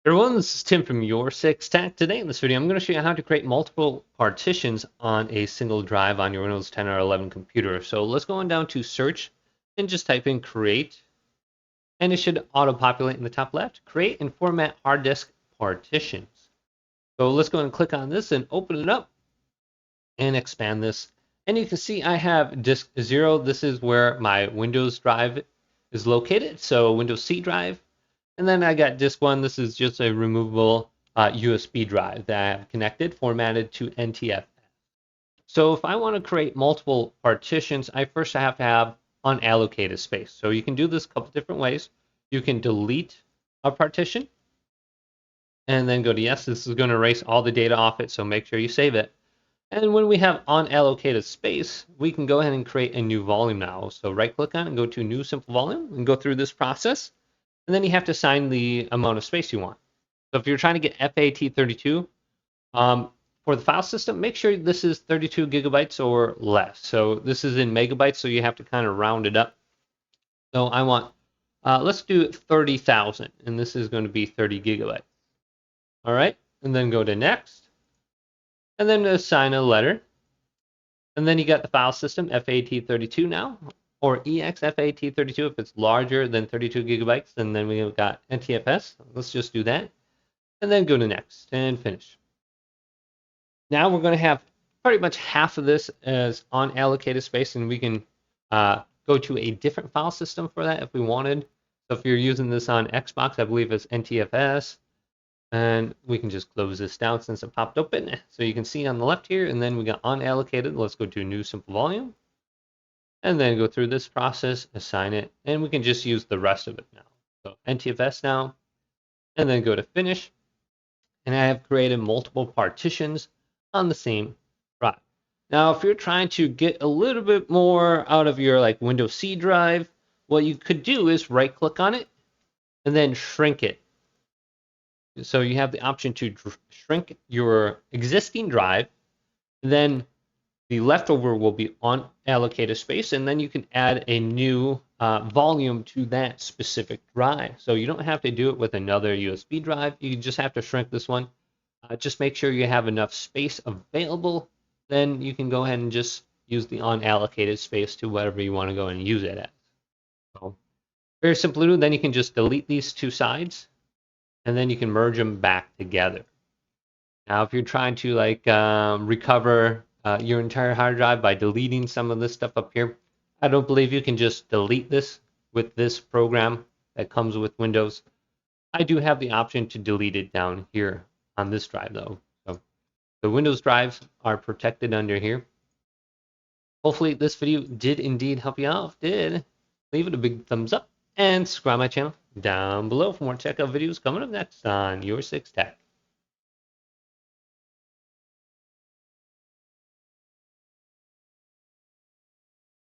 Everyone, this is Tim from Your 6 Tech. Today in this video, I'm going to show you how to create multiple partitions on a single drive on your Windows 10 or 11 computer. So let's go on down to search and just type in create, and it should auto-populate in the top left, create and format hard disk partitions. So let's go and click on this and open it up and expand this. And you can see I have disk 0. This is where my Windows drive is located, so Windows C drive. And then I got disk 1. This is just a removable USB drive that I have connected, formatted to NTFS. So if I want to create multiple partitions, I first have to have unallocated space. So you can do this a couple different ways. You can delete a partition and then go to yes. This is going to erase all the data off it, so make sure you save it. And when we have unallocated space, we can go ahead and create a new volume now. So right click on it and go to new simple volume and go through this process. And then you have to assign the amount of space you want. So if you're trying to get FAT32 for the file system, make sure this is 32 gigabytes or less. So this is in megabytes, so you have to kind of round it up. So I want, let's do 30,000, and this is going to be 30 gigabytes. All right, and then go to next, and then assign a letter. And then you got the file system, FAT32 now, or EXFAT32 if it's larger than 32 gigabytes, and then we've got NTFS. Let's just do that. And then go to next and finish. Now we're going to have pretty much half of this as unallocated space, and we can go to a different file system for that if we wanted. So if you're using this on Xbox, I believe it's NTFS. And we can just close this down since it popped open. So you can see on the left here, and then we got unallocated. Let's go to new simple volume. And then go through this process, assign it, and we can just use the rest of it now. So NTFS now, and then go to finish. And I have created multiple partitions on the same drive. Now, if you're trying to get a little bit more out of your Windows C drive, what you could do is right click on it and then shrink it. So you have the option to shrink your existing drive, then the leftover will be unallocated space, and then you can add a new volume to that specific drive. So you don't have to do it with another USB drive. You just have to shrink this one. Just make sure you have enough space available. Then you can go ahead and just use the unallocated space to whatever you want to go and use it as. So very simple to do. Then you can just delete these two sides, and then you can merge them back together. Now, if you're trying to recover your entire hard drive by deleting some of this stuff up here, I don't believe you can just delete this with this program that comes with Windows. I do have the option to delete it down here on this drive though. So the Windows drives are protected under here. Hopefully this video did indeed help you out. If it did, leave it a big thumbs up and subscribe my channel down below for more tech videos coming up next on Your 6 Tech.